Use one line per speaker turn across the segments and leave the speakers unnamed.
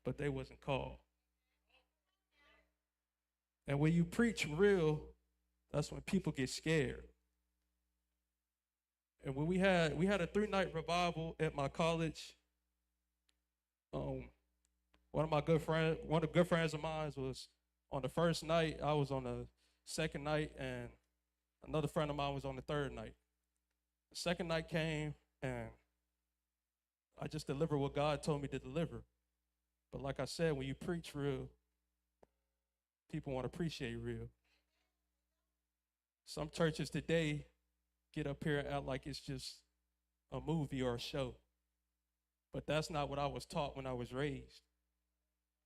but they wasn't called. And when you preach real, that's when people get scared. And when we had a 3 night revival at my college, um, one of the good friends of mine was on the first night. I was on the second night, and another friend of mine was on the third night. The second night came, and I just delivered what God told me to deliver. But like I said, when you preach real, people want to appreciate real. Some churches today get up here and act like it's just a movie or a show. But that's not what I was taught when I was raised.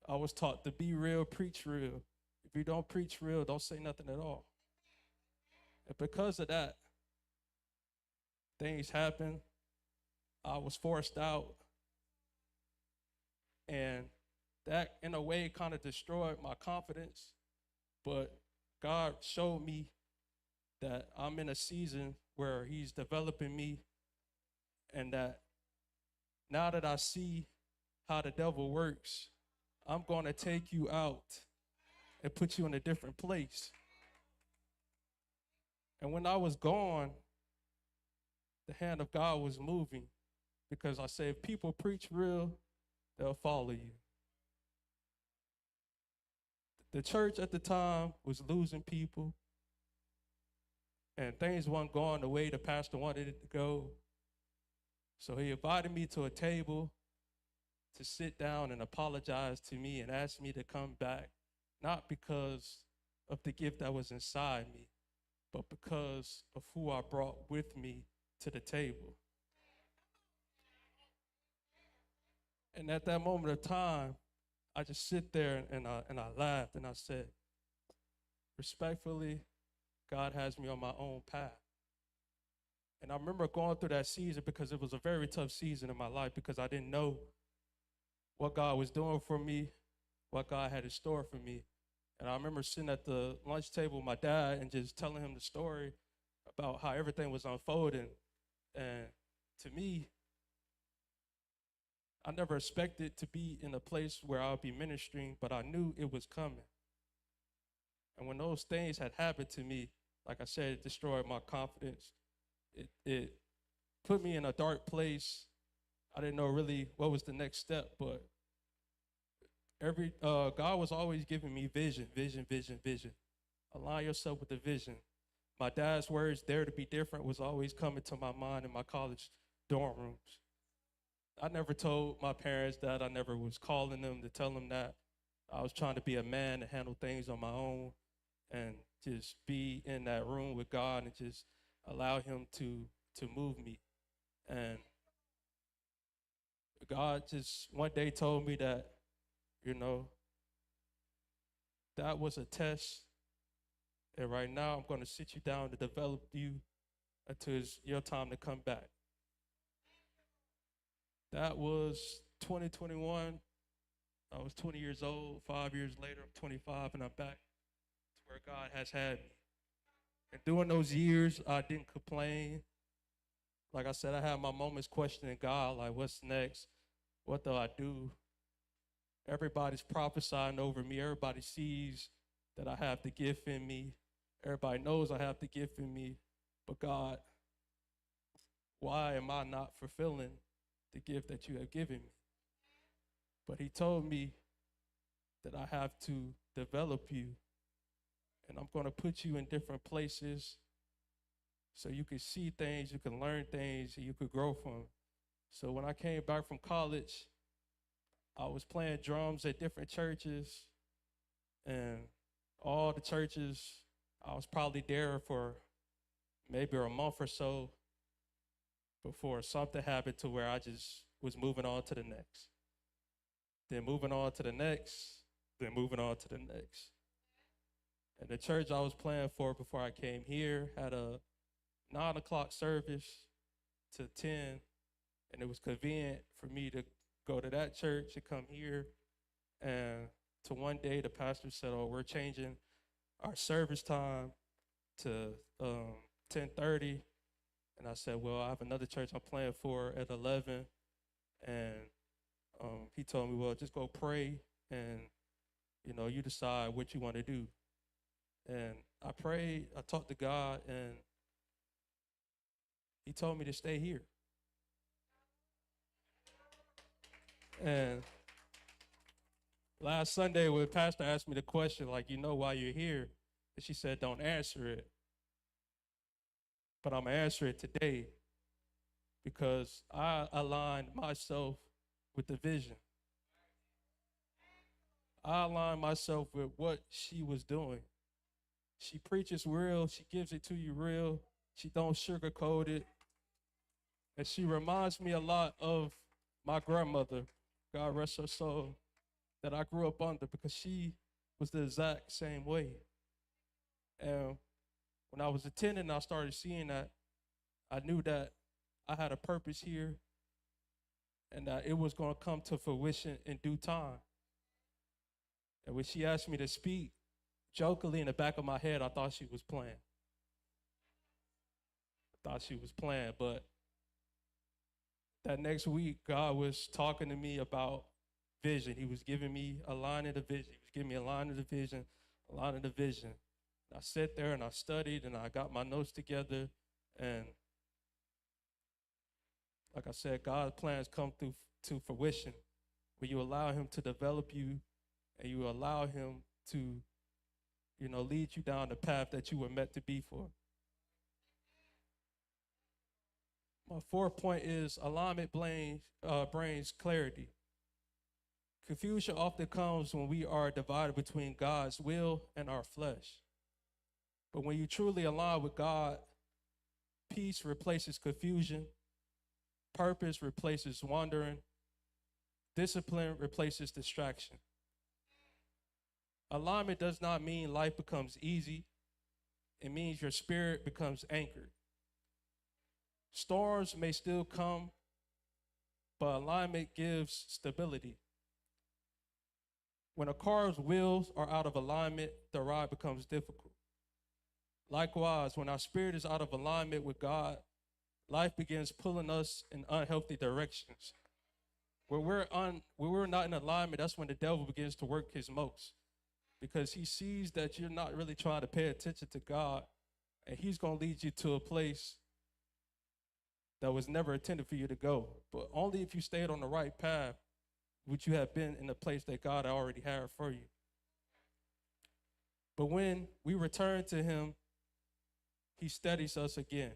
I was taught to be real, preach real. If you don't preach real, don't say nothing at all. And because of that, things happened. I was forced out, and that, in a way, kind of destroyed my confidence. But God showed me that I'm in a season where He's developing me, and that now that I see how the devil works, I'm going to take you out and put you in a different place. And when I was gone, the hand of God was moving, because I said, if people preach real, they'll follow you. The church at the time was losing people, and things weren't going the way the pastor wanted it to go. So he invited me to a table to sit down and apologize to me and ask me to come back, not because of the gift that was inside me, but because of who I brought with me to the table. And at that moment of time, I just sit there and I laughed and I said, respectfully, God has me on my own path. And I remember going through that season because it was a very tough season in my life, because I didn't know what God was doing for me, what God had in store for me. And I remember sitting at the lunch table with my dad and just telling him the story about how everything was unfolding. And to me, I never expected to be in a place where I would be ministering, but I knew it was coming. And when those things had happened to me, like I said, it destroyed my confidence. It put me in a dark place. I didn't know really what was the next step, but God was always giving me vision, vision, vision, vision. Align yourself with the vision. My dad's words, "dare to be different," was always coming to my mind in my college dorm rooms. I never told my parents that. I never was calling them to tell them that. I was trying to be a man and handle things on my own, and just be in that room with God and just allow Him to move me. And God just one day told me that, you know, that was a test. And right now I'm going to sit you down to develop you until it's your time to come back. That was 2021. I was 20 years old. 5 years later, I'm 25, and I'm back to where God has had me. And during those years, I didn't complain. Like I said, I had my moments questioning God, like, what's next? What do I do? Everybody's prophesying over me. Everybody sees that I have the gift in me. Everybody knows I have the gift in me. But God, why am I not fulfilling the gift that you have given me? But He told me that I have to develop you, and I'm going to put you in different places so you can see things, you can learn things, and you could grow from. So when I came back from college, I was playing drums at different churches, and all the churches, I was probably there for maybe a month or so before something happened to where I just was moving on to the next. Then moving on to the next, then moving on to the next. And the church I was playing for before I came here had a 9 o'clock service to 10, and it was convenient for me to go to that church and come here. And to one day, the pastor said, "Oh, we're changing our service time to 10:30." And I said, "Well, I have another church I'm playing for at 11, and He told me, well, just go pray and, you decide what you want to do. And I prayed, I talked to God, and he told me to stay here. And last Sunday, when Pastor asked me the question, like, why you're here, and she said, don't answer it. But I'm going to answer it today because I aligned myself with the vision. I aligned myself with what she was doing. She preaches real. She gives it to you real. She don't sugarcoat it. And she reminds me a lot of my grandmother, God rest her soul, that I grew up under because she was the exact same way. And when I was attending, I started seeing that I knew that I had a purpose here and that it was going to come to fruition in due time. And when she asked me to speak, jokingly in the back of my head, I thought she was playing. But that next week, God was talking to me about vision. He was giving me a line of the vision. He was giving me a line of the vision, a line of the vision. I sat there and I studied and I got my notes together. And like I said, God's plans come through to fruition when you allow him to develop you and you allow him to, lead you down the path that you were meant to be for. My fourth point is alignment brings clarity. Confusion often comes when we are divided between God's will and our flesh. But when you truly align with God, peace replaces confusion, purpose replaces wandering, discipline replaces distraction. Alignment does not mean life becomes easy. It means your spirit becomes anchored. Storms may still come, but alignment gives stability. When a car's wheels are out of alignment, the ride becomes difficult. Likewise, when our spirit is out of alignment with God, life begins pulling us in unhealthy directions. When we're not in alignment, that's when the devil begins to work his most, because he sees that you're not really trying to pay attention to God, and he's going to lead you to a place that was never intended for you to go. But only if you stayed on the right path would you have been in the place that God already had for you. But when we return to him, he steadies us again.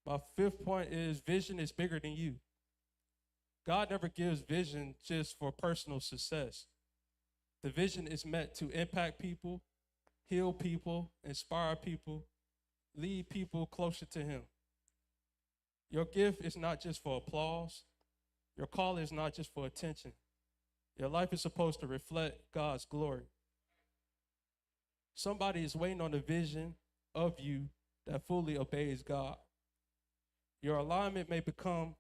My fifth point is vision is bigger than you. God never gives vision just for personal success. The vision is meant to impact people, heal people, inspire people, lead people closer to him. Your gift is not just for applause. Your call is not just for attention. Your life is supposed to reflect God's glory. Somebody is waiting on the vision of you that fully obeys God. Your alignment may become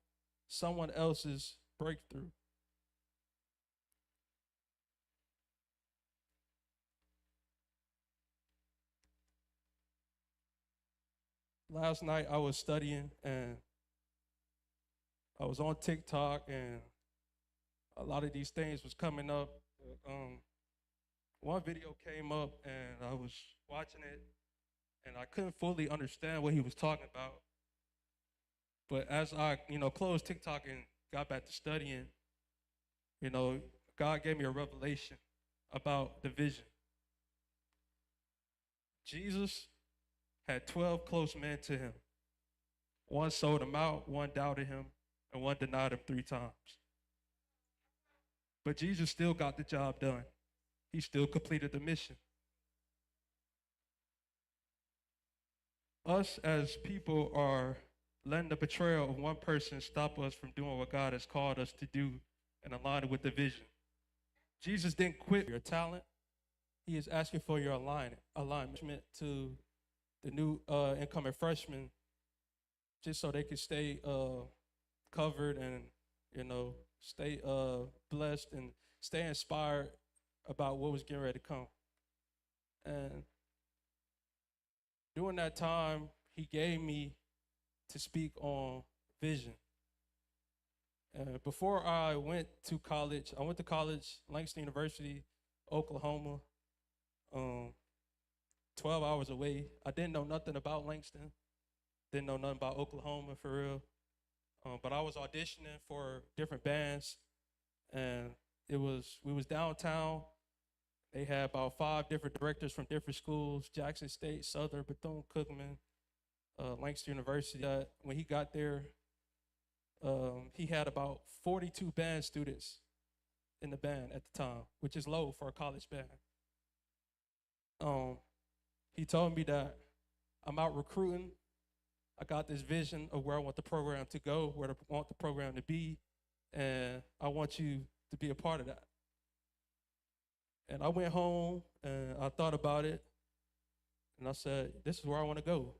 someone else's breakthrough. Last night I was studying and I was on TikTok and a lot of these things was coming up. One video came up and I was watching it and I couldn't fully understand what he was talking about. But as I, closed TikTok and got back to studying, God gave me a revelation about the vision. Jesus had 12 close men to him. One sold him out, one doubted him, and one denied him 3 times. But Jesus still got the job done. He still completed the mission. Us as people are letting the betrayal of one person stop us from doing what God has called us to do and align it with the vision. Jesus didn't quit your talent. He is asking for your alignment to the new incoming freshmen, just so they can stay covered and, stay blessed and stay inspired about what was getting ready to come. And during that time, he gave me to speak on vision. Before I went to college, I went to college, Langston University, Oklahoma, um, 12 hours away. I didn't know nothing about Langston, didn't know nothing about Oklahoma for real. But I was auditioning for different bands, and we was downtown. They had about 5 different directors from different schools: Jackson State, Southern, Bethune Cookman, Langston University. When he got there, he had about 42 band students in the band at the time, which is low for a college band. Um, he told me that I'm out recruiting. I got this vision of where I want the program to go, where I want the program to be, and I want you to be a part of that. And I went home and I thought about it, and I said, this is where I want to go.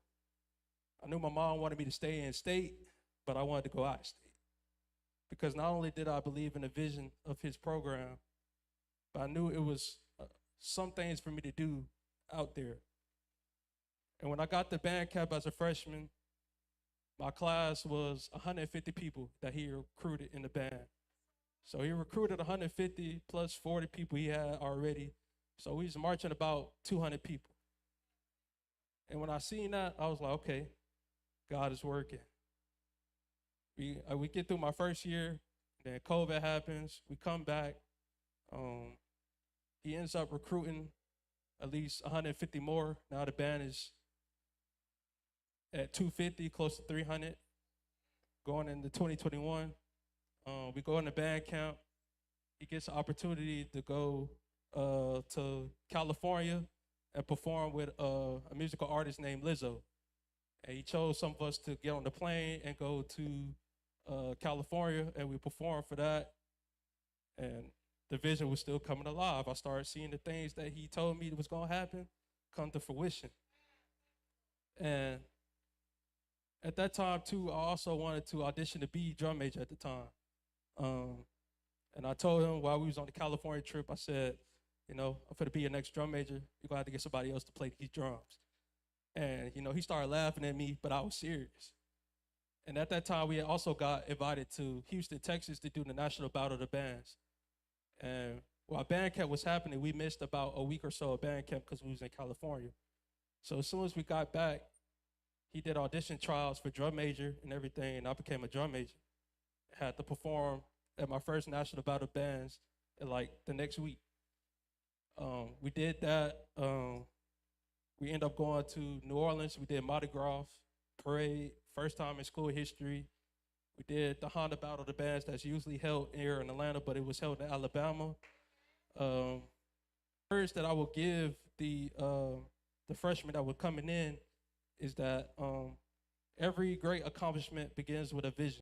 I knew my mom wanted me to stay in state, but I wanted to go out of state. Because not only did I believe in the vision of his program, but I knew it was some things for me to do out there. And when I got the band camp as a freshman, my class was 150 people that he recruited in the band. So he recruited 150 plus 40 people he had already. So we was marching about 200 people. And when I seen that, I was like, okay, God is working. We get through my first year, then COVID happens. We come back. He ends up recruiting at least 150 more. Now the band is at 250, close to 300, going into 2021. We go in the band camp. He gets an opportunity to go to California and perform with a musical artist named Lizzo. And he chose some of us to get on the plane and go to California, and we performed for that. And the vision was still coming alive. I started seeing the things that he told me was going to happen come to fruition. And at that time, too, I also wanted to audition to be drum major at the time. And I told him while we was on the California trip, I said, I'm going to be your next drum major. You're going to have to get somebody else to play these drums. And, he started laughing at me, but I was serious. And at that time, we had also got invited to Houston, Texas to do the National Battle of the Bands. And while band camp was happening, we missed about a week or so of band camp because we was in California. So as soon as we got back, he did audition trials for drum major and everything, and I became a drum major. I had to perform at my first National Battle of Bands in like the next week. We did that. We ended up going to New Orleans. We did Mardi Gras parade, first time in school history. We did the Honda Battle of the Bands that's usually held here in Atlanta, but it was held in Alabama. Words that I will give the freshmen that were coming in is that every great accomplishment begins with a vision.